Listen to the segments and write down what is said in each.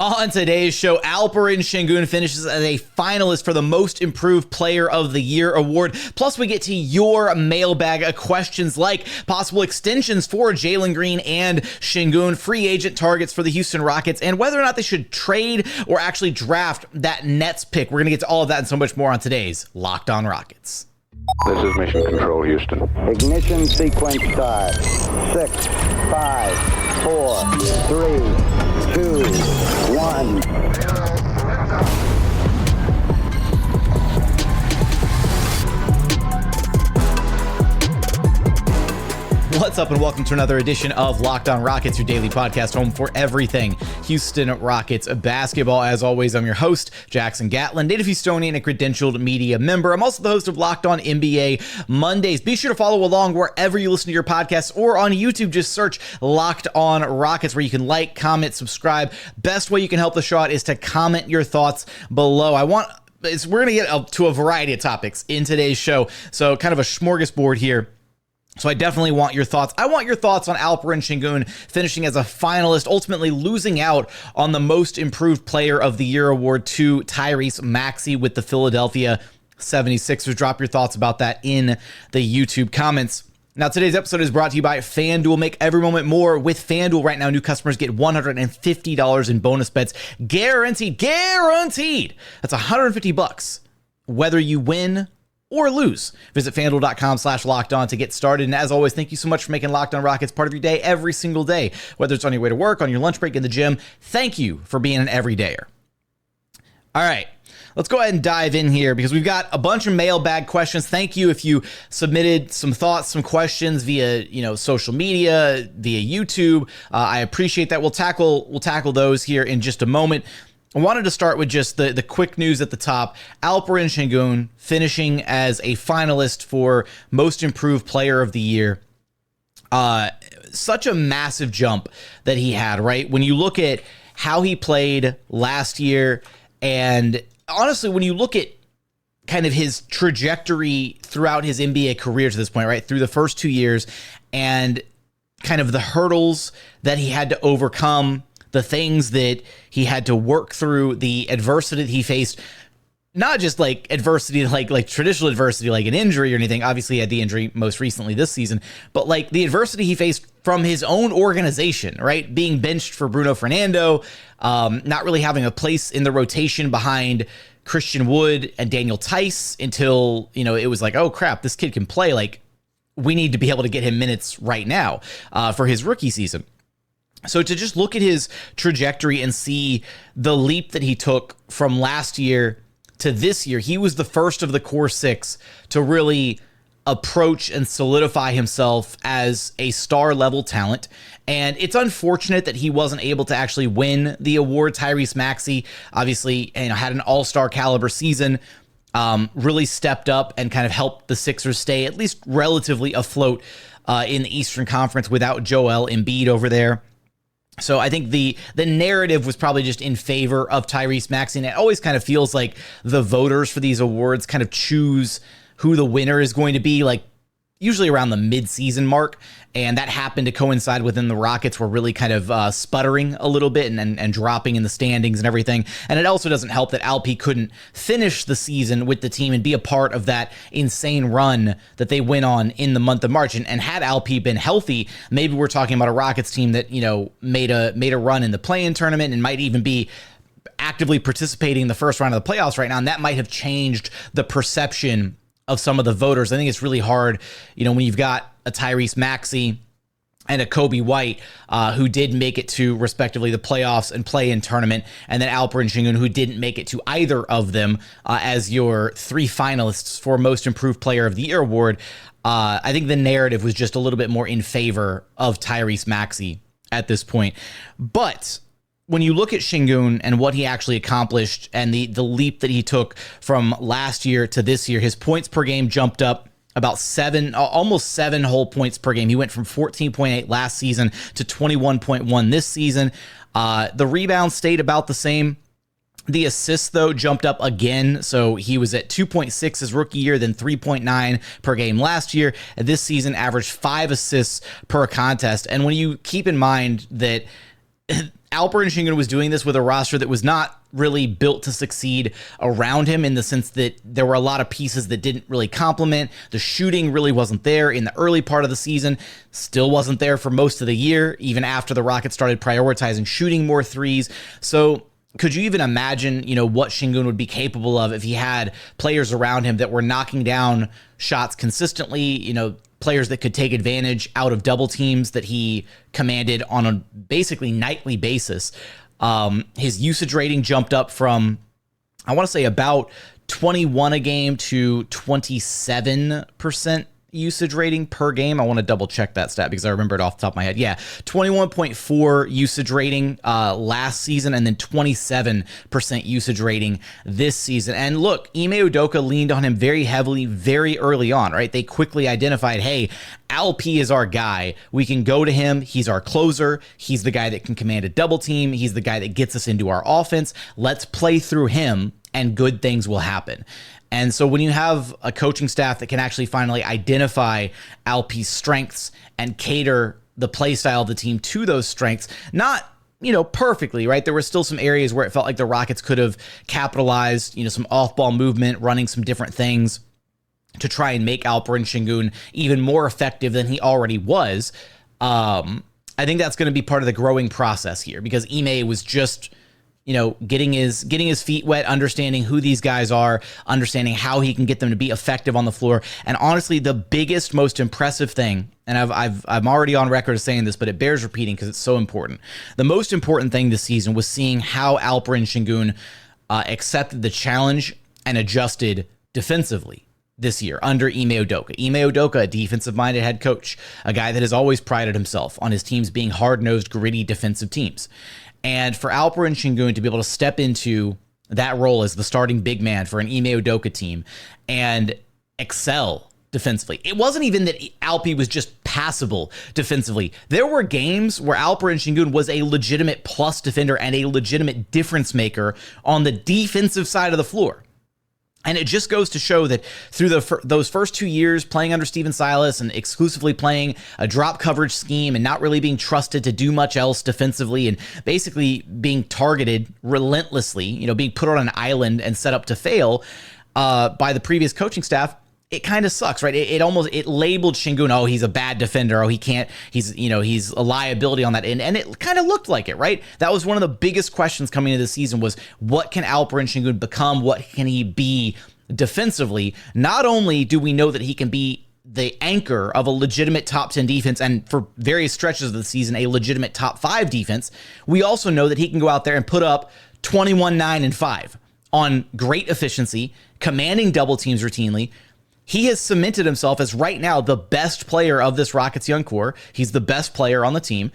On today's show, Alperen Sengun finishes as a finalist for the Most Improved Player of the Year award. Plus, we get to your mailbag questions like possible extensions for Jalen Green and Sengun, free agent targets for the Houston Rockets, and whether or not they should trade or actually draft that Nets pick. We're going to get to all of that and so much more on today's Locked On Rockets. This is Mission Control, Houston. Ignition sequence start. 6, 5, 4, 3, 2, 1. What's up and welcome to another edition of Locked On Rockets, your daily podcast home for everything Houston Rockets basketball. As always, I'm your host, Jackson Gatlin, native Houstonian and credentialed media member. I'm also the host of Locked On NBA Mondays. Be sure to follow along wherever you listen to your podcasts or on YouTube. Just search Locked On Rockets where you can like, comment, subscribe. Best way you can help the show out is to comment your thoughts below. We're going to get to a variety of topics in today's show, so kind of a smorgasbord here. So I definitely want your thoughts. I want your thoughts on Alperen Sengun finishing as a finalist, ultimately losing out on the Most Improved Player of the Year award to Tyrese Maxey with the Philadelphia 76ers. Drop your thoughts about that in the YouTube comments. Now, today's episode is brought to you by FanDuel. Make every moment more with FanDuel. Right now, new customers get $150 in bonus bets. Guaranteed. That's $150 whether you win or lose. Visit FanDuel.com/LockedOn to get started. And as always, thank you so much for making Locked On Rockets part of your day every single day. Whether it's on your way to work, on your lunch break, in the gym, thank you for being an everydayer. All right, let's go ahead and dive in here because we've got a bunch of mailbag questions. Thank you if you submitted some thoughts, some questions via social media, via YouTube. I appreciate that. We'll tackle those here in just a moment. I wanted to start with just the quick news at the top. Alperen Sengun finishing as a finalist for Most Improved Player of the Year. Such a massive jump that he had, right? When you look at how he played last year, and honestly, when you look at kind of his trajectory throughout his NBA career to this point, right? Through the first 2 years, and kind of the hurdles that he had to overcome, the things that he had to work through, the adversity that he faced, not just like adversity, like traditional adversity, like an injury or anything. Obviously, he had the injury most recently this season, but like the adversity he faced from his own organization, right? Being benched for Bruno Fernando, not really having a place in the rotation behind Christian Wood and Daniel Tice until, it was like, oh crap, this kid can play. Like, we need to be able to get him minutes right now for his rookie season. So to just look at his trajectory and see the leap that he took from last year to this year, he was the first of the core six to really approach and solidify himself as a star level talent. And it's unfortunate that he wasn't able to actually win the award. Tyrese Maxey obviously had an all-star caliber season, really stepped up and kind of helped the Sixers stay at least relatively afloat in the Eastern Conference without Joel Embiid over there. So I think the narrative was probably just in favor of Tyrese Maxey, and it always kind of feels like the voters for these awards kind of choose who the winner is going to be, like usually around the mid-season mark, and that happened to coincide within the Rockets were really kind of sputtering a little bit and dropping in the standings and everything. And it also doesn't help that Alpi couldn't finish the season with the team and be a part of that insane run that they went on in the month of March. And had Alpi been healthy, maybe we're talking about a Rockets team that, made a run in the play-in tournament and might even be actively participating in the first round of the playoffs right now. And that might have changed the perception of some of the voters. I think it's really hard, when you've got a Tyrese Maxey and a Kobe White, who did make it to respectively the playoffs and play-in tournament, and then Alperen Sengun, who didn't make it to either of them as your three finalists for Most Improved Player of the Year award. I think the narrative was just a little bit more in favor of Tyrese Maxey at this point. But when you look at Sengun and what he actually accomplished and the leap that he took from last year to this year, his points per game jumped up about almost 7 whole points per game. He went from 14.8 last season to 21.1 this season. The rebounds stayed about the same. The assists, though, jumped up again. So he was at 2.6 his rookie year, then 3.9 per game last year. And this season averaged 5 assists per contest. And when you keep in mind that Alperen Sengun was doing this with a roster that was not really built to succeed around him, in the sense that there were a lot of pieces that didn't really complement. The shooting really wasn't there in the early part of the season, still wasn't there for most of the year, even after the Rockets started prioritizing shooting more threes. So could you even imagine, what Sengun would be capable of if he had players around him that were knocking down shots consistently, players that could take advantage out of double teams that he commanded on a basically nightly basis? His usage rating jumped up from, I want to say, about 21 a game to 27% usage rating per game. I want to double check that stat because I remember it off the top of my head. Yeah, 21.4 usage rating last season, and then 27% usage rating this season. And look, Ime Udoka leaned on him very heavily, very early on, right? They quickly identified, hey, Alpi is our guy. We can go to him. He's our closer. He's the guy that can command a double team. He's the guy that gets us into our offense. Let's play through him and good things will happen. And so when you have a coaching staff that can actually finally identify Alpi's strengths and cater the play style of the team to those strengths, not, perfectly, right? There were still some areas where it felt like the Rockets could have capitalized, some off-ball movement, running some different things to try and make Alperen Sengun even more effective than he already was. I think that's going to be part of the growing process here, because Ime was just getting his feet wet, understanding who these guys are, understanding how he can get them to be effective on the floor. And honestly, the biggest, most impressive thing, and I'm already on record as saying this, but it bears repeating because it's so important. The most important thing this season was seeing how Alperen Sengun accepted the challenge and adjusted defensively this year under Ime Udoka. Ime Udoka, a defensive-minded head coach, a guy that has always prided himself on his teams being hard-nosed, gritty defensive teams. And for Alperen Sengun to be able to step into that role as the starting big man for an Ime Udoka team and excel defensively. It wasn't even that Alpi was just passable defensively. There were games where Alperen Sengun was a legitimate plus defender and a legitimate difference maker on the defensive side of the floor. And it just goes to show that through those first 2 years playing under Stephen Silas and exclusively playing a drop coverage scheme and not really being trusted to do much else defensively and basically being targeted relentlessly, being put on an island and set up to fail by the previous coaching staff, it kind of sucks, right? It labeled Sengun, oh, he's a bad defender, oh, he can't, he's a liability on that end, and it kind of looked like it, right? That was one of the biggest questions coming into the season was, what can Alperen Sengun become? What can he be defensively? Not only do we know that he can be the anchor of a legitimate top 10 defense, and for various stretches of the season, a legitimate top 5 defense, we also know that he can go out there and put up 21, 9, and 5 on great efficiency, commanding double teams routinely. He has cemented himself as right now the best player of this Rockets young core. He's the best player on the team.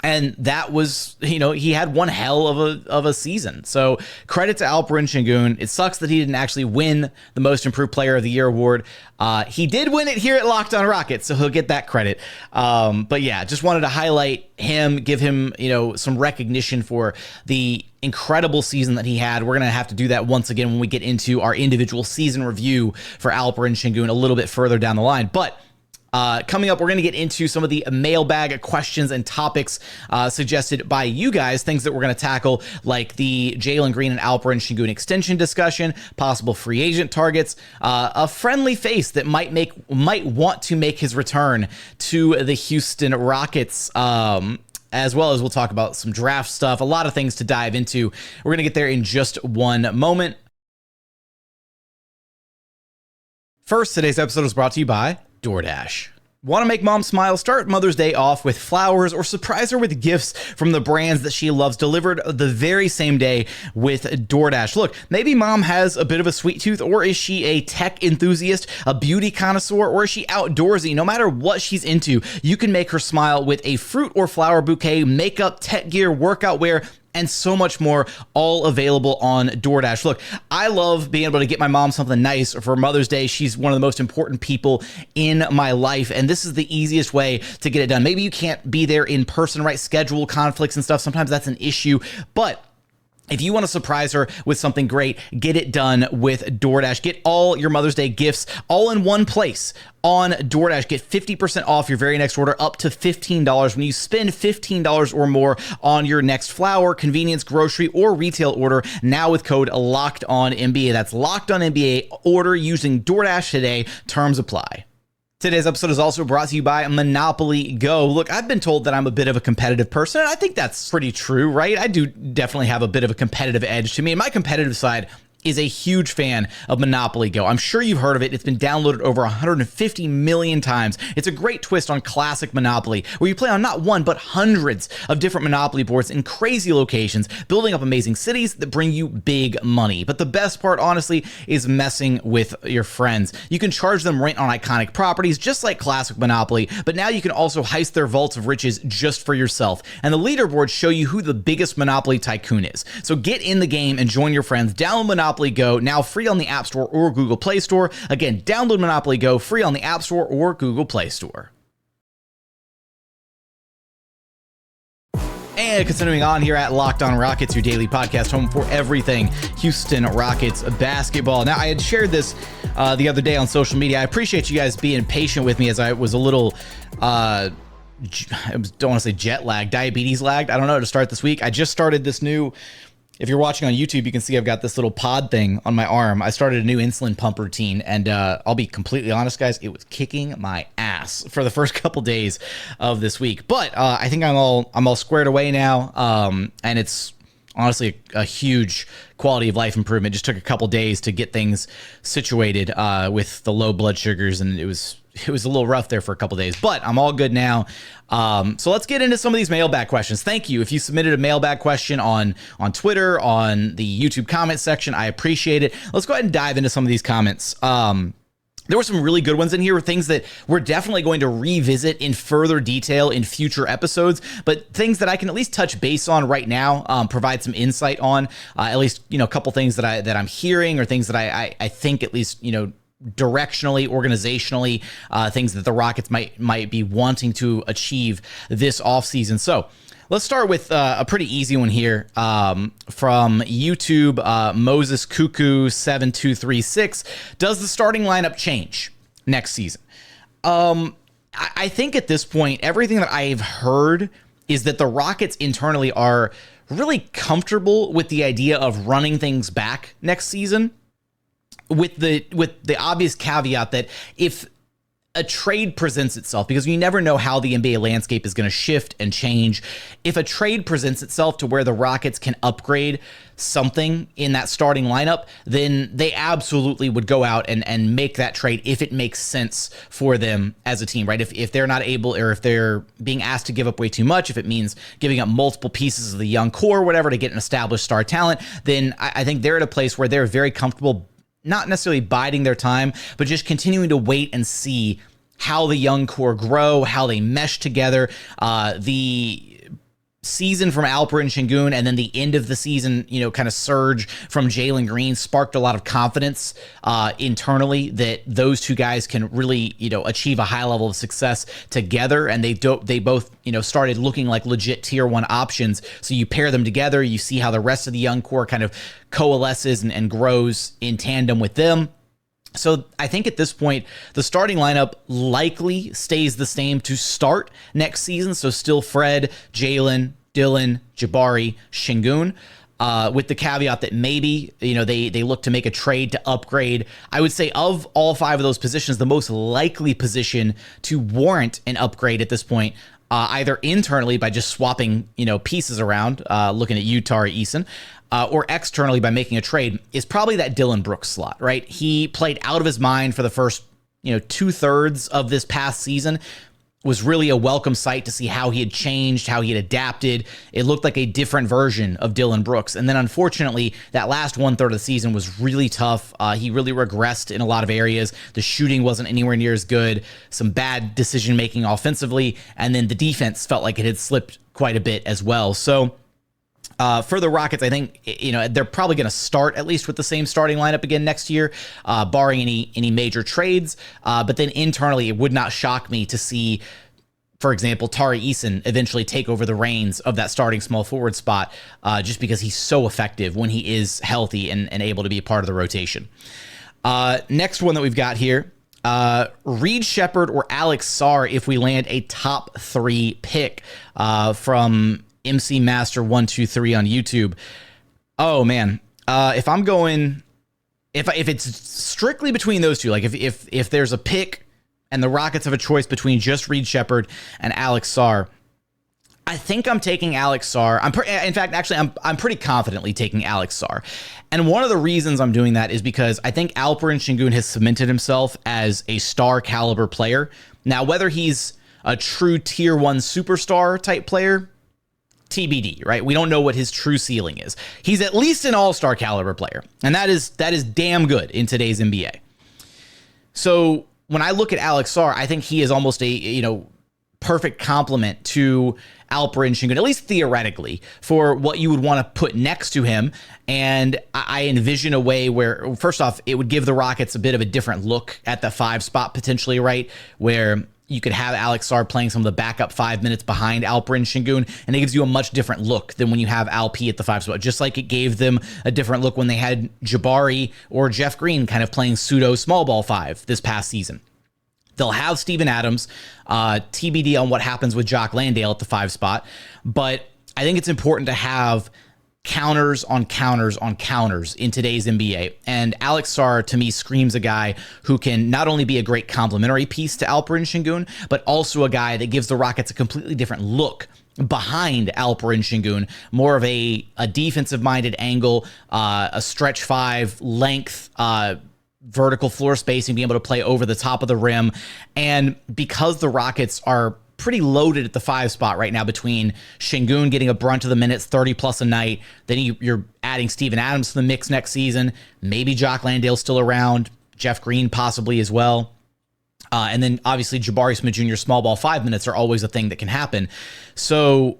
And that was, he had one hell of a season. So credit to Alperen Sengun. It sucks that he didn't actually win the Most Improved Player of the Year award. He did win it here at Locked On Rockets, so he'll get that credit. But yeah, just wanted to highlight him, give him, some recognition for the incredible season that he had. We're going to have to do that once again when we get into our individual season review for Alperen Sengun a little bit further down the line. But coming up, we're going to get into some of the mailbag questions and topics suggested by you guys, things that we're going to tackle, like the Jalen Green and Alperen Sengun extension discussion, possible free agent targets, a friendly face that might want to make his return to the Houston Rockets, as well as we'll talk about some draft stuff, a lot of things to dive into. We're going to get there in just one moment. First, today's episode is brought to you by DoorDash. Want to make mom smile? Start Mother's Day off with flowers or surprise her with gifts from the brands that she loves, delivered the very same day with DoorDash. Look, maybe mom has a bit of a sweet tooth, or is she a tech enthusiast, a beauty connoisseur, or is she outdoorsy? No matter what she's into, you can make her smile with a fruit or flower bouquet, makeup, tech gear, workout wear, and so much more, all available on DoorDash. Look, I love being able to get my mom something nice for Mother's Day. She's one of the most important people in my life, and this is the easiest way to get it done. Maybe you can't be there in person, right? Schedule conflicts and stuff. Sometimes that's an issue, but If you want to surprise her with something great, get it done with DoorDash. Get all your Mother's Day gifts all in one place on DoorDash. Get 50% off your very next order, up to $15 when you spend $15 or more on your next flour, convenience, grocery, or retail order. Now with code LOCKEDONNBA. That's Locked On NBA. Order using DoorDash today. Terms apply. Today's episode is also brought to you by Monopoly Go. Look, I've been told that I'm a bit of a competitive person, and I think that's pretty true, right? I do definitely have a bit of a competitive edge to me, and my competitive side is a huge fan of Monopoly Go. I'm sure you've heard of it. It's been downloaded over 150 million times. It's a great twist on classic Monopoly, where you play on not one, but hundreds of different Monopoly boards in crazy locations, building up amazing cities that bring you big money. But the best part, honestly, is messing with your friends. You can charge them rent on iconic properties, just like classic Monopoly, but now you can also heist their vaults of riches just for yourself. And the leaderboards show you who the biggest Monopoly tycoon is. So get in the game and join your friends. Download Monopoly Go, now free on the App Store or Google Play Store. Again, download Monopoly Go, free on the App Store or Google Play Store. And continuing on here at Locked On Rockets, your daily podcast home for everything Houston Rockets basketball. Now, I had shared this the other day on social media. I appreciate you guys being patient with me as I was a little... I don't want to say jet lagged, diabetes lagged. I don't know, to start this week. I just started this new... If you're watching on YouTube, you can see I've got this little pod thing on my arm. I started a new insulin pump routine, and I'll be completely honest, guys, it was kicking my ass for the first couple days of this week. But I think I'm all squared away now, and it's honestly a huge quality of life improvement. Just took a couple days to get things situated with the low blood sugars, and it was a little rough there for a couple days, but I'm all good now. So let's get into some of these mailbag questions. Thank you. If you submitted a mailbag question on Twitter, on the YouTube comment section, I appreciate it. Let's go ahead and dive into some of these comments. There were some really good ones in here, things that we're definitely going to revisit in further detail in future episodes, but things that I can at least touch base on right now, provide some insight on, at least, a couple things that I'm hearing, or things that I think at least, directionally, organizationally, things that the Rockets might be wanting to achieve this offseason. So let's start with a pretty easy one here from YouTube. Moses Cuckoo 7236. Does the starting lineup change next season? I think at this point, everything that I've heard is that the Rockets internally are really comfortable with the idea of running things back next season, with the obvious caveat that if a trade presents itself, because you never know how the NBA landscape is going to shift and change. If a trade presents itself to where the Rockets can upgrade something in that starting lineup, then they absolutely would go out and make that trade if it makes sense for them as a team, right? If they're not able, or if they're being asked to give up way too much, if it means giving up multiple pieces of the young core, whatever, to get an established star talent, then I think they're at a place where they're very comfortable not necessarily biding their time, but just continuing to wait and see how the young core grow, how they mesh together. The season from Alperen Sengun and then the end of the season, kind of surge from Jalen Green sparked a lot of confidence internally that those two guys can really, achieve a high level of success together. And they both, started looking like legit tier 1 options. So you pair them together, you see how the rest of the young core kind of coalesces and grows in tandem with them. So I think at this point, the starting lineup likely stays the same to start next season. So still Fred, Jalen, Dillon, Jabari, Sengun, with the caveat that maybe, they look to make a trade to upgrade. I would say of all 5 of those positions, the most likely position to warrant an upgrade at this point, either internally by just swapping, pieces around, looking at you, Tari, Eason, or externally by making a trade, is probably that Dillon Brooks slot, right? He played out of his mind for the first, 2/3 of this past season. Was really a welcome sight to see how he had changed, how he had adapted. It looked like a different version of Dillon Brooks. And then unfortunately, that last 1/3 of the season was really tough. He really regressed in a lot of areas. The shooting wasn't anywhere near as good. Some bad decision-making offensively. And then the defense felt like it had slipped quite a bit as well. So for the Rockets, I think, they're probably going to start at least with the same starting lineup again next year, barring any major trades. But then internally, it would not shock me to see for example, Tari Eason eventually take over the reins of that starting small forward spot, just because he's so effective when he is healthy and able to be a part of the rotation. Next one that we've got here, Reed Shepherd or Alex Sarr if we land a top 3 pick, from MC Master 123 on YouTube. Oh man, if I'm going, if it's strictly between those two, like if there's a pick and the Rockets have a choice between just Reed Shepherd and Alex Sarr, I think I'm taking Alex Sarr. I'm pretty confidently taking Alex Sarr. And one of the reasons I'm doing that is because I think Alperen Sengun has cemented himself as a star caliber player. Now, whether he's a true tier 1 superstar type player, TBD, right? We don't know what his true ceiling is. He's at least an all-star caliber player, and that is damn good in today's NBA. So when I look at Alex Sarr, I think he is almost a perfect complement to Alperen Sengun, at least theoretically, for what you would want to put next to him. And I envision a way where, first off, it would give the Rockets a bit of a different look at the 5 spot potentially, right? Where you could have Alex Sarr playing some of the backup 5 minutes behind Alperen Sengun, and it gives you a much different look than when you have Alpi at the 5 spot, just like it gave them a different look when they had Jabari or Jeff Green kind of playing pseudo small ball 5 this past season. They'll have Steven Adams, TBD on what happens with Jock Landale at the 5 spot, but I think it's important to have counters on counters on counters in today's NBA. And Alex Sarr, to me, screams a guy who can not only be a great complementary piece to Alperen Sengun, but also a guy that gives the Rockets a completely different look behind Alperen Sengun, more of a defensive-minded angle, a stretch 5 length, vertical floor spacing, being able to play over the top of the rim. And because the Rockets are pretty loaded at the 5 spot right now, between Sengun getting a brunt of the minutes, 30 plus a night, then you're adding Steven Adams to the mix next season, maybe Jock Landale still around, Jeff Green possibly as well. And then obviously Jabari Smith Jr. small ball 5 minutes are always a thing that can happen. So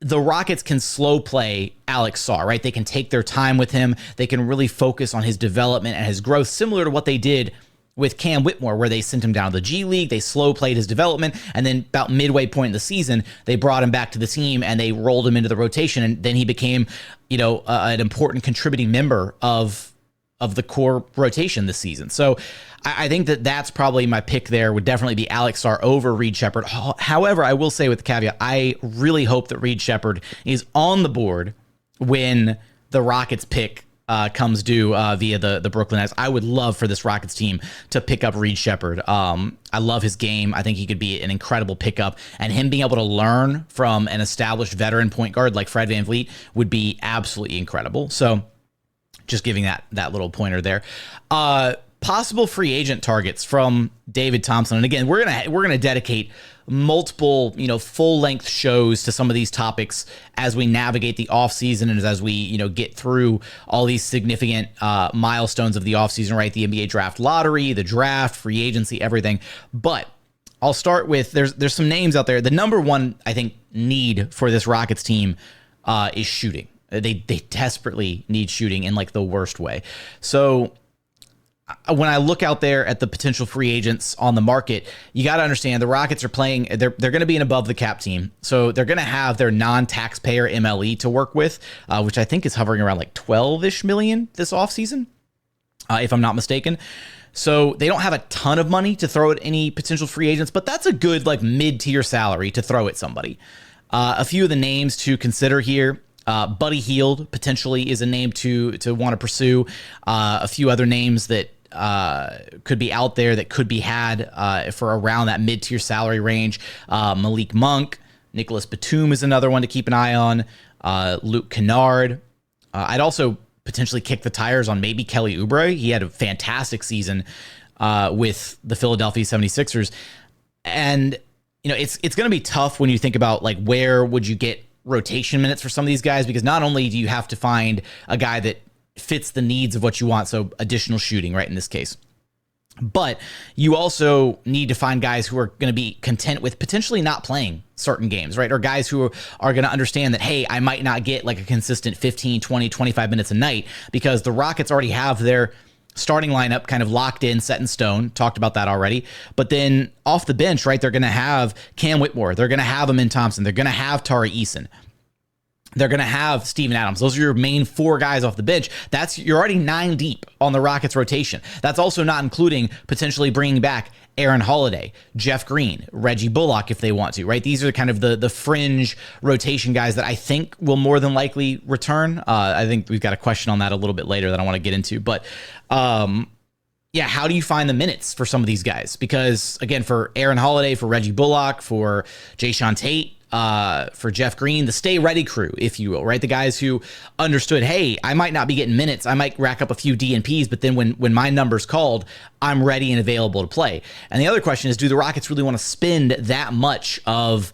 the Rockets can slow play Alex Sarr, right? They can take their time with him. They can really focus on his development and his growth, similar to what they did with Cam Whitmore, where they sent him down to the G League, they slow played his development, and then about midway point in the season, they brought him back to the team and they rolled him into the rotation, and then he became, an important contributing member of the core rotation this season. So I think that's probably my pick there, would definitely be Alex Sarr over Reed Shepherd. However, I will say with the caveat, I really hope that Reed Shepherd is on the board when the Rockets pick comes due via the Brooklyn Nets. I would love for this Rockets team to pick up Reed Shepherd. I love his game. I think he could be an incredible pickup, and him being able to learn from an established veteran point guard like Fred VanVleet would be absolutely incredible. So just giving that little pointer there. Possible free agent targets from David Thompson. And again, we're gonna dedicate multiple, full-length shows to some of these topics as we navigate the offseason and as we, get through all these significant milestones of the offseason, right? The NBA draft lottery, the draft, free agency, everything. But I'll start with, there's some names out there. The number one, I think, need for this Rockets team is shooting. They desperately need shooting in like the worst way. So when I look out there at the potential free agents on the market, you got to understand the Rockets are playing, they're going to be an above the cap team. So they're going to have their non-taxpayer MLE to work with, which I think is hovering around like 12-ish million this offseason, if I'm not mistaken. So they don't have a ton of money to throw at any potential free agents, but that's a good like mid-tier salary to throw at somebody. A few of the names to consider here. Buddy Hield potentially is a name to want to pursue. A few other names that could be out there that could be had for around that mid-tier salary range. Malik Monk, Nicholas Batum is another one to keep an eye on. Luke Kennard. I'd also potentially kick the tires on maybe Kelly Oubre. He had a fantastic season with the Philadelphia 76ers. And, it's going to be tough when you think about like where would you get rotation minutes for some of these guys, because not only do you have to find a guy that fits the needs of what you want, so additional shooting, right, in this case, but you also need to find guys who are going to be content with potentially not playing certain games, right, or guys who are going to understand that, hey, I might not get like a consistent 15, 20, 25 minutes a night, because the Rockets already have their starting lineup kind of locked in, set in stone. Talked about that already. But then off the bench, right, they're going to have Cam Whitmore. They're going to have Amin Thompson. They're going to have Tari Eason. They're going to have Steven Adams. Those are your main 4 guys off the bench. You're already 9 deep on the Rockets rotation. That's also not including potentially bringing back Aaron Holiday, Jeff Green, Reggie Bullock if they want to, right? These are kind of the fringe rotation guys that I think will more than likely return. I think we've got a question on that a little bit later that I want to get into. But yeah, how do you find the minutes for some of these guys? Because again, for Aaron Holiday, for Reggie Bullock, for Jae'Sean Tate, for Jeff Green, the stay ready crew, if you will, right? The guys who understood, hey, I might not be getting minutes. I might rack up a few DNPs, but then when my number's called, I'm ready and available to play. And the other question is, do the Rockets really want to spend that much of,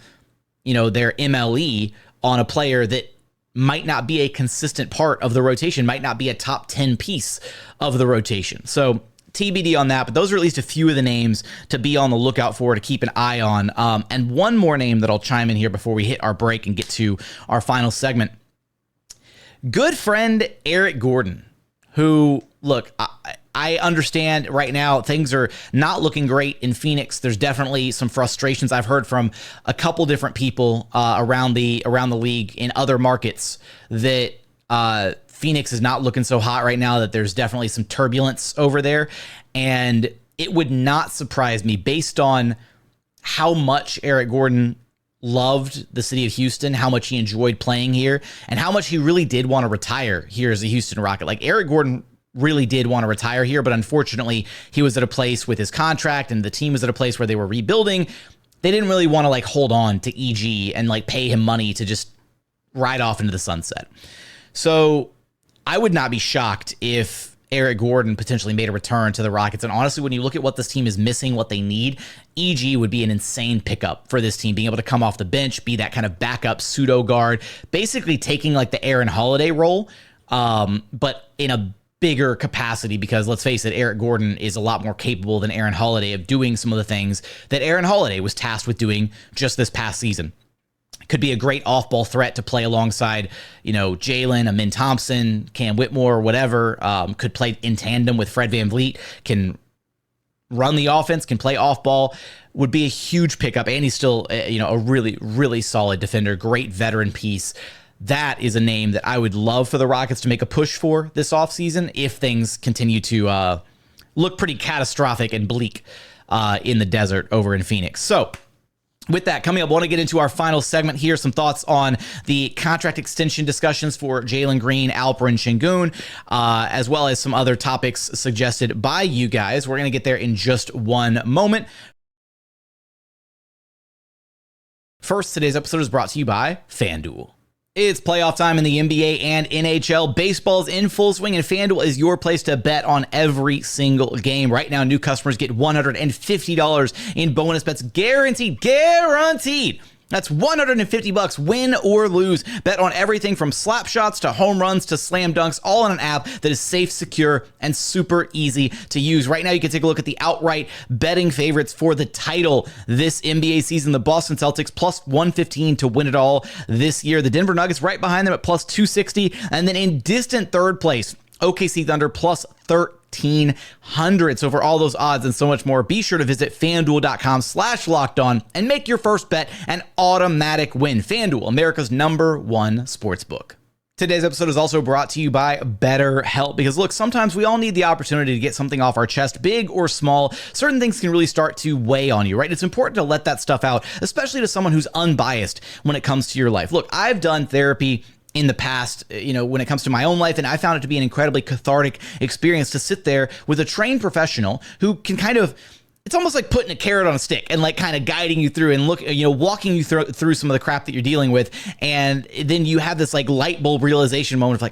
their MLE on a player that might not be a consistent part of the rotation, might not be a top 10 piece of the rotation? So TBD on that, but those are at least a few of the names to be on the lookout for, to keep an eye on. And one more name that I'll chime in here before we hit our break and get to our final segment. Good friend Eric Gordon, who, look, I understand right now things are not looking great in Phoenix. There's definitely some frustrations I've heard from a couple different people around the league in other markets that Phoenix is not looking so hot right now, that there's definitely some turbulence over there. And it would not surprise me, based on how much Eric Gordon loved the city of Houston, how much he enjoyed playing here, and how much he really did want to retire here as a Houston Rocket. Like, Eric Gordon really did want to retire here, but unfortunately he was at a place with his contract and the team was at a place where they were rebuilding. They didn't really want to hold on to EG and pay him money to just ride off into the sunset. So I would not be shocked if Eric Gordon potentially made a return to the Rockets. And honestly, when you look at what this team is missing, what they need, EG would be an insane pickup for this team, being able to come off the bench, be that kind of backup pseudo guard, basically taking the Aaron Holiday role, but in a bigger capacity, because let's face it, Eric Gordon is a lot more capable than Aaron Holiday of doing some of the things that Aaron Holiday was tasked with doing just this past season. Could be a great off-ball threat to play alongside, Jalen, Amin Thompson, Cam Whitmore, whatever. Could play in tandem with Fred VanVleet. Can run the offense, can play off-ball. Would be a huge pickup, and he's still, a really, really solid defender. Great veteran piece. That is a name that I would love for the Rockets to make a push for this offseason if things continue to look pretty catastrophic and bleak in the desert over in Phoenix. So, with that, coming up, I want to get into our final segment here. Some thoughts on the contract extension discussions for Jalen Green, Alperen Sengun, as well as some other topics suggested by you guys. We're going to get there in just one moment. First, today's episode is brought to you by FanDuel. It's playoff time in the NBA and NHL. Baseball's in full swing, and FanDuel is your place to bet on every single game. Right now, new customers get $150 in bonus bets guaranteed. Guaranteed! That's $150, win or lose. Bet on everything from slap shots to home runs to slam dunks, all on an app that is safe, secure, and super easy to use. Right now, you can take a look at the outright betting favorites for the title this NBA season. The Boston Celtics plus 115 to win it all this year. The Denver Nuggets right behind them at plus 260. And then in distant third place, OKC Thunder plus 1,300. So for all those odds and so much more, be sure to visit FanDuel.com/lockedon and make your first bet an automatic win. FanDuel, America's #1 sportsbook. Today's episode is also brought to you by BetterHelp, because look, sometimes we all need the opportunity to get something off our chest, big or small. Certain things can really start to weigh on you, right? It's important to let that stuff out, especially to someone who's unbiased when it comes to your life. Look, I've done therapy in the past, when it comes to my own life, and I found it to be an incredibly cathartic experience to sit there with a trained professional who can it's almost like putting a carrot on a stick and kind of guiding you through and walking you through some of the crap that you're dealing with. And then you have this light bulb realization moment of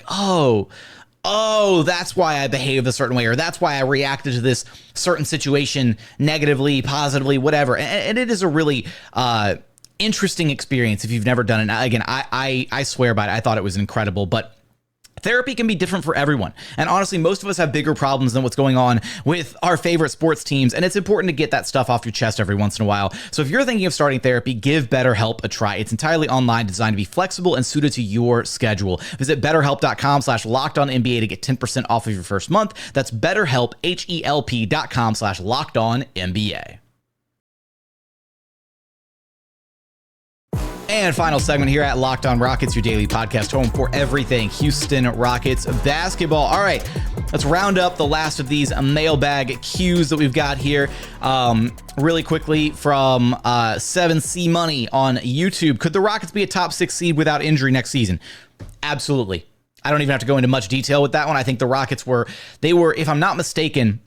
oh, that's why I behaved a certain way, or that's why I reacted to this certain situation negatively, positively, whatever. And it is a really, interesting experience if you've never done it. Now, again, I swear by it. I thought it was incredible, but Therapy can be different for everyone. And honestly, most of us have bigger problems than what's going on with our favorite sports teams. And it's important to get that stuff off your chest every once in a while. So if you're thinking of starting therapy, give BetterHelp a try. It's entirely online, designed to be flexible and suited to your schedule. Visit betterhelp.com/lockedonnba to get 10% off of your first month. That's BetterHelp, HELP.com/lockedonnba. And final segment here at Locked On Rockets, your daily podcast home for everything Houston Rockets basketball. All right, let's round up the last of these mailbag cues that we've got here. Really quickly from 7C Money on YouTube. Could the Rockets be a top 6 seed without injury next season? Absolutely. I don't even have to go into much detail with that one. I think the Rockets were, if I'm not mistaken,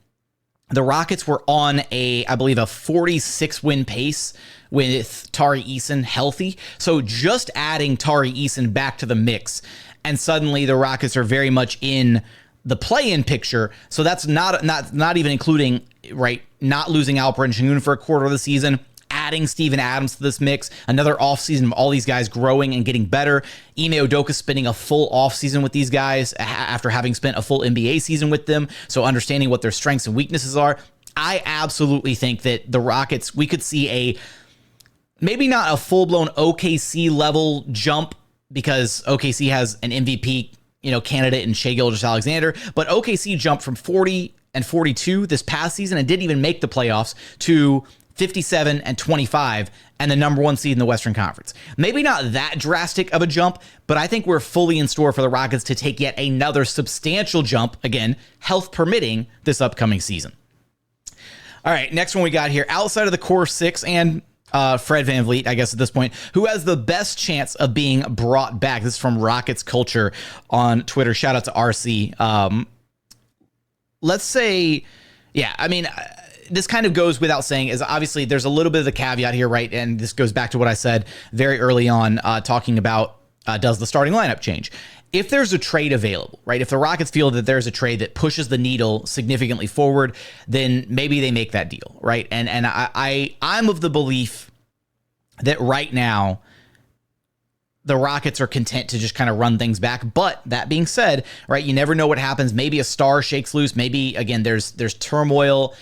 the Rockets were on I believe a 46 win pace with Tari Eason healthy. So just adding Tari Eason back to the mix, and suddenly the Rockets are very much in the play-in picture. So that's not even including, right, not losing Alperen Sengun for a quarter of the season, adding Steven Adams to this mix, another offseason of all these guys growing and getting better. Ime Udoka spending a full offseason with these guys after having spent a full NBA season with them, so understanding what their strengths and weaknesses are. I absolutely think that the Rockets, we could see maybe not a full-blown OKC level jump, because OKC has an MVP, candidate in Shai Gilgeous-Alexander, but OKC jumped from 40 and 42 this past season and didn't even make the playoffs to 57 and 25 and the number 1 seed in the Western Conference. Maybe not that drastic of a jump, but I think we're fully in store for the Rockets to take yet another substantial jump, again, health permitting, this upcoming season. All right, next one we got here. Outside of the core 6 and Fred VanVleet, I guess at this point, who has the best chance of being brought back? This is from Rockets Culture on Twitter. Shout out to RC. Let's say, this kind of goes without saying, is obviously there's a little bit of the caveat here, right? And this goes back to what I said very early on, talking about does the starting lineup change? If there's a trade available, right? If the Rockets feel that there's a trade that pushes the needle significantly forward, then maybe they make that deal, right? And I'm of the belief that right now the Rockets are content to just kind of run things back. But that being said, right, you never know what happens. Maybe a star shakes loose. Maybe again there's turmoil.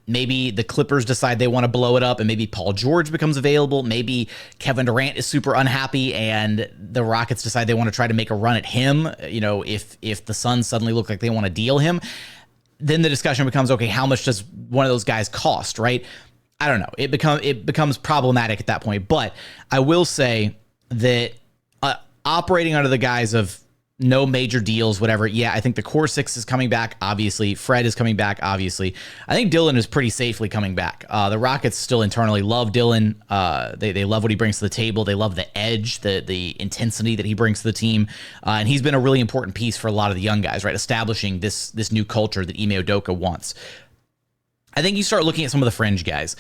Maybe the Clippers decide they want to blow it up, and maybe Paul George becomes available. Maybe Kevin Durant is super unhappy and the Rockets decide they want to try to make a run at him. If the Suns suddenly look like they want to deal him, then the discussion becomes, okay, how much does one of those guys cost, right? I don't know. It becomes problematic at that point. But I will say that operating under the guise of no major deals, whatever. Yeah, I think the core 6 is coming back, obviously. Fred is coming back, obviously. I think Dillon is pretty safely coming back. The Rockets still internally love Dillon. They love what he brings to the table. They love the edge, the intensity that he brings to the team. And he's been a really important piece for a lot of the young guys, right? Establishing this new culture that Ime Udoka wants. I think you start looking at some of the fringe guys.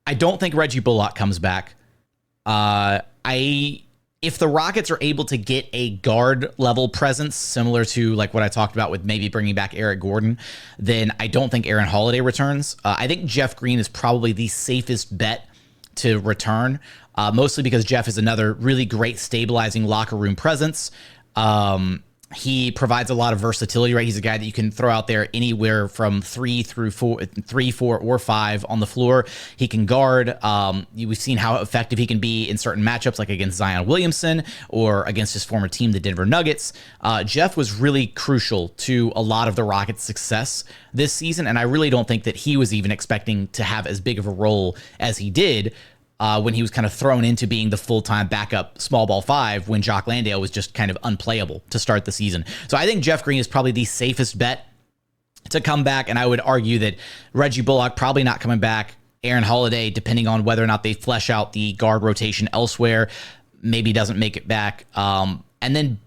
I don't think Reggie Bullock comes back. If the Rockets are able to get a guard level presence similar to like what I talked about with maybe bringing back Eric Gordon, then I don't think Aaron Holiday returns. I think Jeff Green is probably the safest bet to return, mostly because Jeff is another really great stabilizing locker room presence. He provides a lot of versatility, right? He's a guy that you can throw out there anywhere from 3 through 4, or 5 on the floor. He can guard. We've seen how effective he can be in certain matchups, like against Zion Williamson or against his former team, the Denver Nuggets. Jeff was really crucial to a lot of the Rockets' success this season, and I really don't think that he was even expecting to have as big of a role as he did when he was kind of thrown into being the full-time backup small ball 5 when Jock Landale was just kind of unplayable to start the season. So I think Jeff Green is probably the safest bet to come back, and I would argue that Reggie Bullock probably not coming back. Aaron Holiday, depending on whether or not they flesh out the guard rotation elsewhere, maybe doesn't make it back. And then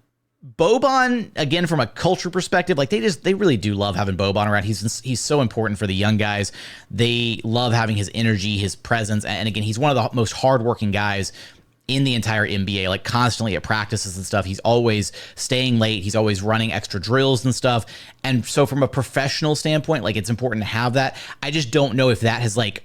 Boban, again, from a culture perspective, like they really do love having Boban around. He's so important for the young guys. They love having his energy, his presence, and again, he's one of the most hardworking guys in the entire NBA, like constantly at practices and stuff. He's always staying late. He's always running extra drills and stuff. And so from a professional standpoint, like it's important to have that. I just don't know if that has like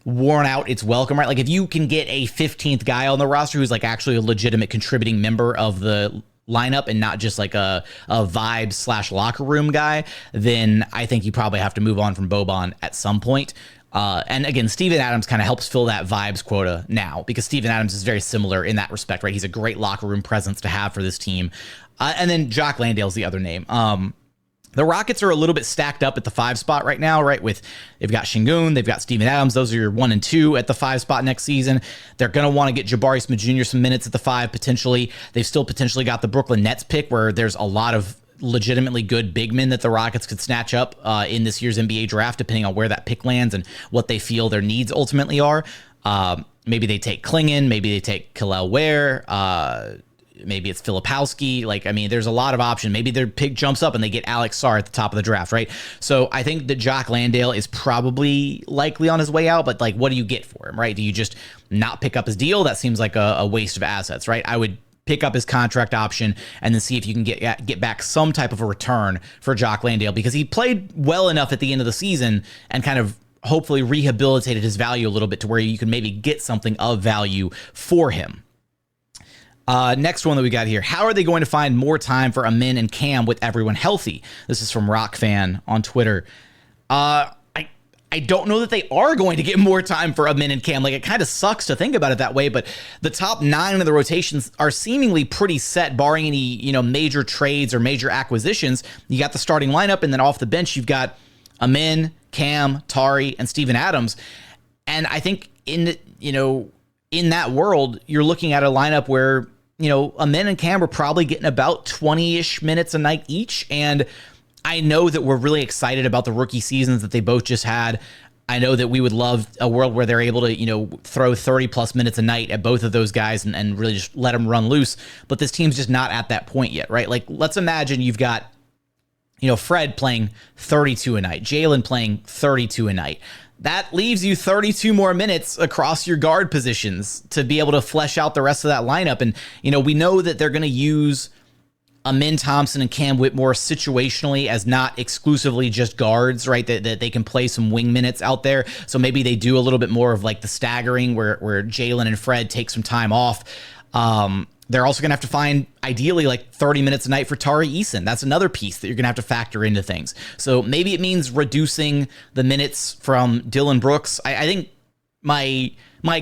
worn out its welcome, right? Like if you can get a 15th guy on the roster who's like actually a legitimate contributing member of the lineup and not just like a vibe / locker room guy, then I think you probably have to move on from Boban at some point. And again, Steven Adams kind of helps fill that vibes quota now, because Steven Adams is very similar in that respect, right? He's a great locker room presence to have for this team. And then Jock Landale is the other name. The Rockets are a little bit stacked up at the 5 spot right now, right? They've got Sengun, they've got Steven Adams. Those are your 1 and 2 at the 5 spot next season. They're going to want to get Jabari Smith Jr. some minutes at the 5 potentially. They've still potentially got the Brooklyn Nets pick, where there's a lot of legitimately good big men that the Rockets could snatch up in this year's NBA draft, depending on where that pick lands and what they feel their needs ultimately are. Maybe they take Klingon, maybe they take Kel'el Ware, maybe it's Filipowski. Like, I mean, there's a lot of options. Maybe their pick jumps up and they get Alex Sarr at the top of the draft, right? So I think that Jock Landale is probably likely on his way out, but like, what do you get for him, right? Do you just not pick up his deal? That seems like a waste of assets, right? I would pick up his contract option and then see if you can get back some type of a return for Jock Landale, because he played well enough at the end of the season and kind of hopefully rehabilitated his value a little bit to where you can maybe get something of value for him. Next one that we got here. How are they going to find more time for Amin and Cam with everyone healthy? This is from Rock Fan on Twitter. I don't know that they are going to get more time for Amin and Cam. Like, it kind of sucks to think about it that way, but the top 9 of the rotations are seemingly pretty set, barring any, major trades or major acquisitions. You got the starting lineup, and then off the bench, you've got Amin, Cam, Tari, and Steven Adams. And I think in that world, you're looking at a lineup where, Amin and Cam are probably getting about 20-ish minutes a night each. And I know that we're really excited about the rookie seasons that they both just had. I know that we would love a world where they're able to, throw 30-plus minutes a night at both of those guys and really just let them run loose. But this team's just not at that point yet, right? Like, let's imagine you've got, Fred playing 32 a night, Jalen playing 32 a night. That leaves you 32 more minutes across your guard positions to be able to flesh out the rest of that lineup. And, we know that they're going to use Amin Thompson and Cam Whitmore situationally as not exclusively just guards, right? That they can play some wing minutes out there. So maybe they do a little bit more of like the staggering where Jalen and Fred take some time off. They're also going to have to find, ideally, like 30 minutes a night for Tari Eason. That's another piece that you're going to have to factor into things. So maybe it means reducing the minutes from Dillon Brooks. I think my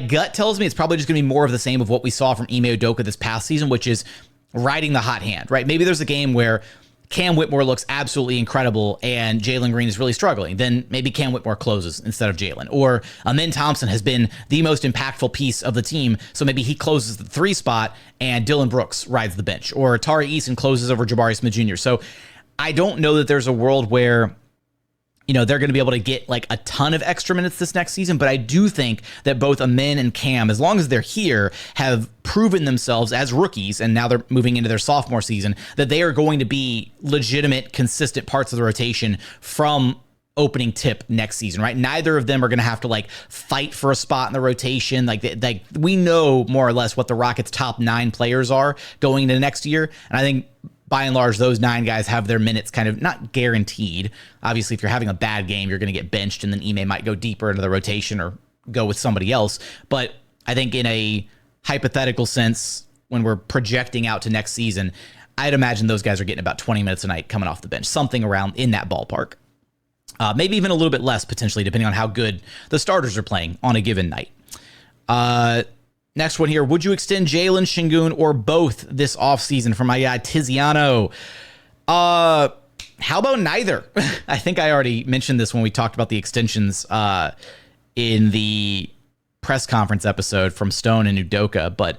gut tells me it's probably just going to be more of the same of what we saw from Ime Udoka this past season, which is riding the hot hand, right? Maybe there's a game where Cam Whitmore looks absolutely incredible and Jalen Green is really struggling. Then maybe Cam Whitmore closes instead of Jalen. Or Amin Thompson has been the most impactful piece of the team, so maybe he closes the 3 spot and Dillon Brooks rides the bench. Or Tari Eason closes over Jabari Smith Jr. So I don't know that there's a world where they're going to be able to get like a ton of extra minutes this next season, but I do think that both Amin and Cam, as long as they're here, have proven themselves as rookies, and now they're moving into their sophomore season, that they are going to be legitimate, consistent parts of the rotation from opening tip next season, right? Neither of them are going to have to like fight for a spot in the rotation. Like we know more or less what the Rockets' top 9 players are going into next year, and I think by and large, those 9 guys have their minutes kind of not guaranteed. Obviously, if you're having a bad game, you're going to get benched, and then Ime might go deeper into the rotation or go with somebody else. But I think in a hypothetical sense, when we're projecting out to next season, I'd imagine those guys are getting about 20 minutes a night coming off the bench, something around in that ballpark. Maybe even a little bit less, potentially, depending on how good the starters are playing on a given night. Next one here. Would you extend Jalen, Sengun, or both this offseason? From my guy, Tiziano. How about neither? I think I already mentioned this when we talked about the extensions in the press conference episode from Stone and Udoka, but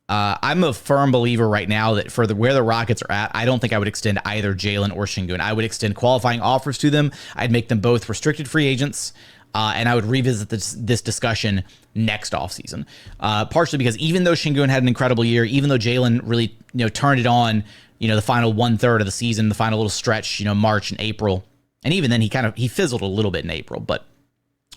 I'm a firm believer right now that for where the Rockets are at, I don't think I would extend either Jalen or Sengun. I would extend qualifying offers to them. I'd make them both restricted free agents. And I would revisit this discussion next offseason, partially because even though Sengun had an incredible year, even though Jalen really turned it on, the final 1/3 of the season, the final little stretch, March and April, and even then he fizzled a little bit in April, but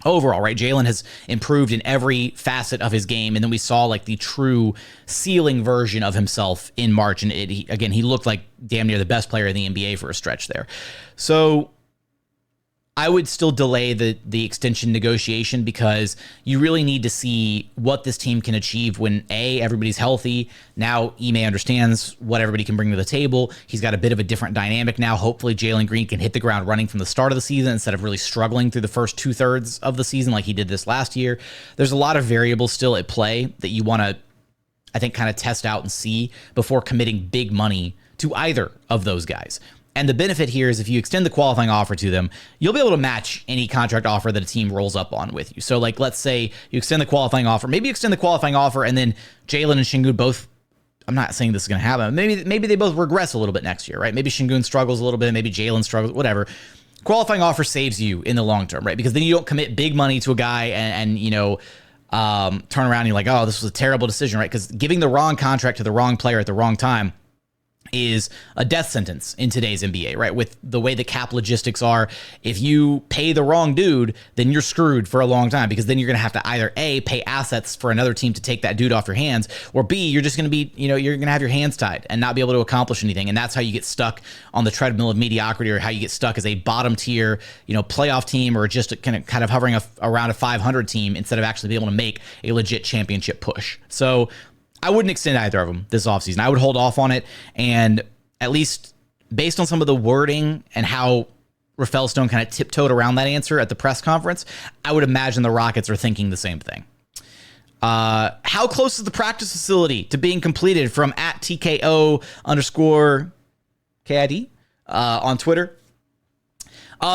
overall, right, Jalen has improved in every facet of his game, and then we saw like the true ceiling version of himself in March, and he looked like damn near the best player in the NBA for a stretch there. So I would still delay the extension negotiation because you really need to see what this team can achieve when everybody's healthy. Now Ime understands what everybody can bring to the table. He's got a bit of a different dynamic now. Hopefully Jalen Green can hit the ground running from the start of the season instead of really struggling through the first 2/3 of the season like he did this last year. There's a lot of variables still at play that you want to, I think, kind of test out and see before committing big money to either of those guys. And the benefit here is if you extend the qualifying offer to them, you'll be able to match any contract offer that a team rolls up on with you. So like, let's say you extend the qualifying offer, maybe you extend the qualifying offer and then Jalen and Sengun both, I'm not saying this is going to happen. Maybe they both regress a little bit next year, right? Maybe Sengun struggles a little bit. Maybe Jalen struggles, whatever. Qualifying offer saves you in the long term, right? Because then you don't commit big money to a guy and turn around and you're like, oh, this was a terrible decision, right? Because giving the wrong contract to the wrong player at the wrong time is a death sentence in today's NBA, right? With the way the cap logistics are, if you pay the wrong dude, then you're screwed for a long time because then you're going to have to either A, pay assets for another team to take that dude off your hands, or B, you're just going to be, you're going to have your hands tied and not be able to accomplish anything. And that's how you get stuck on the treadmill of mediocrity, or how you get stuck as a bottom tier, playoff team, or just kind of hovering around a 500 team instead of actually being able to make a legit championship push. So I wouldn't extend either of them this offseason. I would hold off on it, and at least based on some of the wording and how Rafael Stone kind of tiptoed around that answer at the press conference, I would imagine the Rockets are thinking the same thing. How close is the practice facility to being completed? From @TKO_KID on Twitter.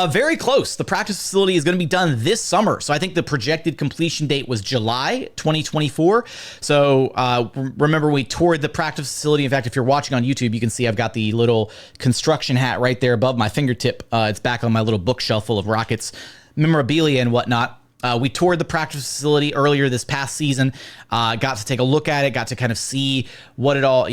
Very close. The practice facility is going to be done this summer. So I think the projected completion date was July 2024. So remember, we toured the practice facility. In fact, if you're watching on YouTube, you can see I've got the little construction hat right there above my fingertip. It's back on my little bookshelf full of Rockets memorabilia and whatnot. We toured the practice facility earlier this past season, got to take a look at it, got to kind of see what it all,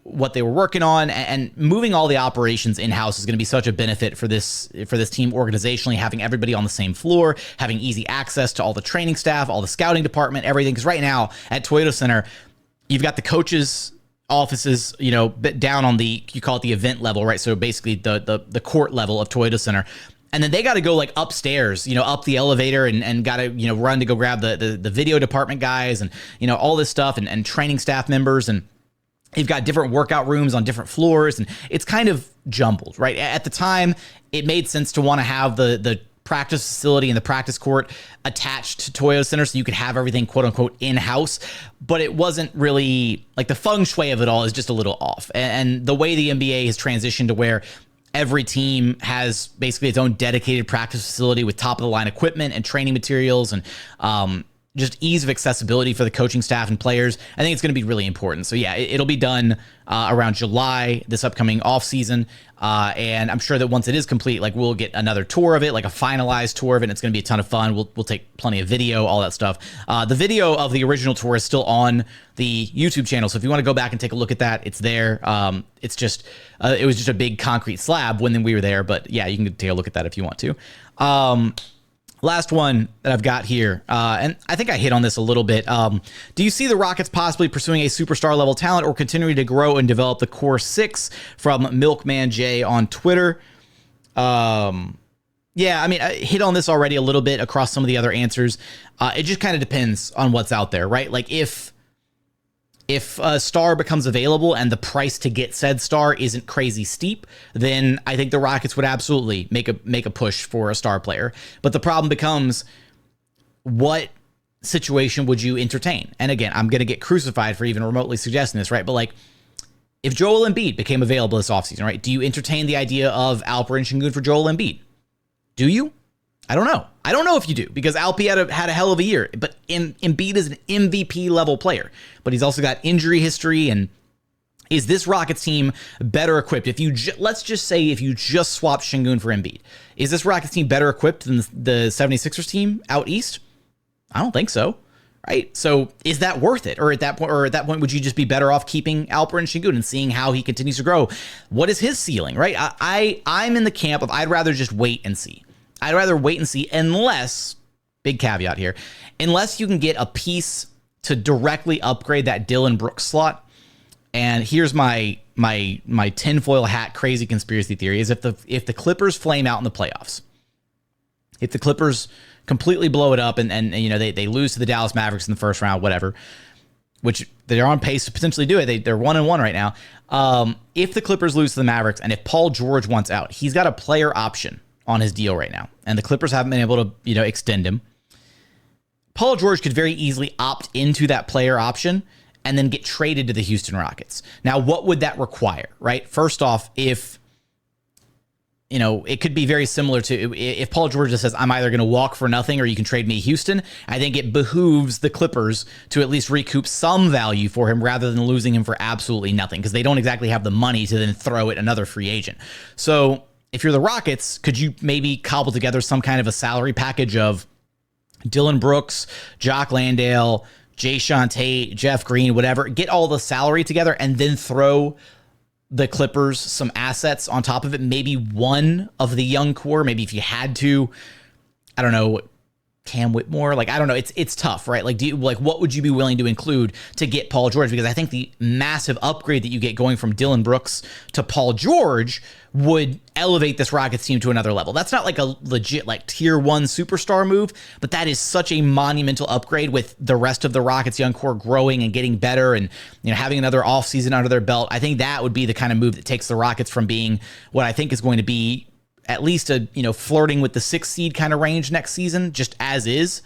what they were working on, and moving all the operations in-house is going to be such a benefit for this team organizationally, having everybody on the same floor, having easy access to all the training staff, all the scouting department, everything. Because right now at Toyota Center, you've got the coaches' offices, down on you call it the event level, right? So basically the court level of Toyota Center. And then they got to go like upstairs, up the elevator and got to, run to go grab the video department guys and, all this stuff and training staff members. And you've got different workout rooms on different floors, and it's kind of jumbled, right? At the time, it made sense to want to have the practice facility and the practice court attached to Toyota Center so you could have everything quote unquote in-house, but it wasn't really like the feng shui of it all is just a little off. And the way the NBA has transitioned to where every team has basically its own dedicated practice facility with top of the line equipment and training materials and just ease of accessibility for the coaching staff and players. I think it's going to be really important. So yeah, it'll be done around July, this upcoming off season. And I'm sure that once it is complete, like we'll get another tour of it, like a finalized tour of it. And it's going to be a ton of fun. We'll take plenty of video, all that stuff. The video of the original tour is still on the YouTube channel. So if you want to go back and take a look at that, it's there. It's just, it was just a big concrete slab when we were there, but yeah, you can take a look at that if you want to. Last one that I've got here, and I think I hit on this a little bit. Do you see the Rockets possibly pursuing a superstar level talent or continuing to grow and develop the core six? From Milkman J on Twitter. Yeah, I mean, I hit on this already a little bit across some of the other answers. It just kind of depends on what's out there, right? Like if a star becomes available and the price to get said star isn't crazy steep, then I think the Rockets would absolutely make a push for a star player. But the problem becomes, what situation would you entertain? And again, I'm going to get crucified for even remotely suggesting this, right? But like, if Joel Embiid became available this offseason, right, do you entertain the idea of Alperen Sengun for Joel Embiid? Do you? I don't know. I don't know if you do, because Alpi had a hell of a year, but Embiid is an MVP level player, but he's also got injury history. And is this Rockets team better equipped? If you let's just say if you just swap Sengun for Embiid, is this Rockets team better equipped than the 76ers team out east? I don't think so. Right. So is that worth it? Or at that point, would you just be better off keeping Alperen Sengun and seeing how he continues to grow? What is his ceiling? Right. I'm in the camp of I'd rather just wait and see. I'd rather wait and see, unless, big caveat here, unless you can get a piece to directly upgrade that Dillon Brooks slot. And here's my tinfoil hat crazy conspiracy theory is if the Clippers flame out in the playoffs, If the Clippers completely blow it up and they lose to the Dallas Mavericks in the first round, whatever, which they're on pace to potentially do it. They're 1-1 right now. If the Clippers lose to the Mavericks and if Paul George wants out, he's got a player option on his deal right now. And the Clippers haven't been able to, extend him. Paul George could very easily opt into that player option and then get traded to the Houston Rockets. Now, what would that require, right? First off, if it could be very similar to if Paul George just says, I'm either going to walk for nothing or you can trade me Houston. I think it behooves the Clippers to at least recoup some value for him rather than losing him for absolutely nothing, because they don't exactly have the money to then throw at another free agent. So if you're the Rockets, could you maybe cobble together some kind of a salary package of Dillon Brooks, Jock Landale, Jae'Sean Tate, Jeff Green, whatever, get all the salary together and then throw the Clippers some assets on top of it, maybe one of the young core, maybe if you had to, I don't know, Cam Whitmore, I don't know, it's tough, right? What would you be willing to include to get Paul George? Because I think the massive upgrade that you get going from Dillon Brooks to Paul George would elevate this Rockets team to another level. That's not like a legit tier 1 superstar move, but that is such a monumental upgrade with the rest of the Rockets young core growing and getting better and having another offseason under their belt. I think that would be the kind of move that takes the Rockets from being what I think is going to be at least flirting with the 6th seed kind of range next season, just as is,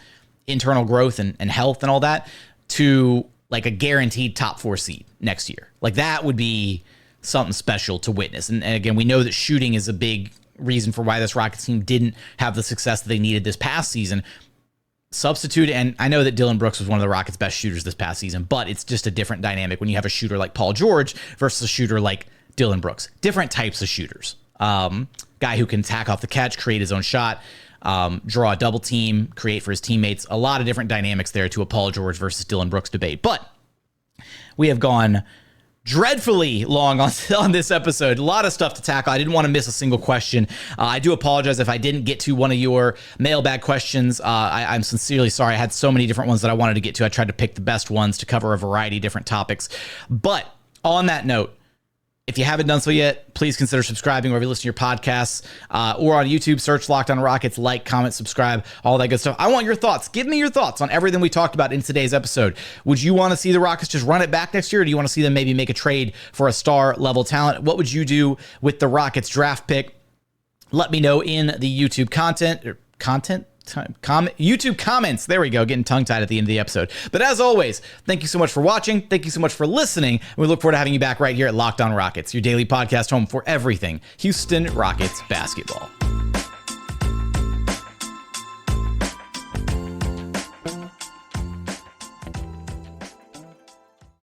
internal growth and health and all that, to a guaranteed top 4 seed next year. That would be something special to witness. And again, we know that shooting is a big reason for why this Rockets team didn't have the success that they needed this past season. Substitute, and I know that Dillon Brooks was one of the Rockets' best shooters this past season, but it's just a different dynamic when you have a shooter like Paul George versus a shooter like Dillon Brooks. Different types of shooters. Guy who can tack off the catch, create his own shot, draw a double team, create for his teammates. A lot of different dynamics there to a Paul George versus Dillon Brooks debate. But we have gone dreadfully long on this episode. A lot of stuff to tackle. I didn't want to miss a single question. I do apologize if I didn't get to one of your mailbag questions. I'm sincerely sorry. I had so many different ones that I wanted to get to. I tried to pick the best ones to cover a variety of different topics. But on that note, if you haven't done so yet, please consider subscribing wherever you listen to your podcasts, or on YouTube, search Locked On Rockets, like, comment, subscribe, all that good stuff. I want your thoughts. Give me your thoughts on everything we talked about in today's episode. Would you want to see the Rockets just run it back next year, or do you want to see them maybe make a trade for a star-level talent? What would you do with the Rockets draft pick? Let me know in the YouTube YouTube comments. There we go. Getting tongue-tied at the end of the episode. But as always, thank you so much for watching. Thank you so much for listening. We look forward to having you back right here at Locked On Rockets, your daily podcast home for everything Houston Rockets basketball.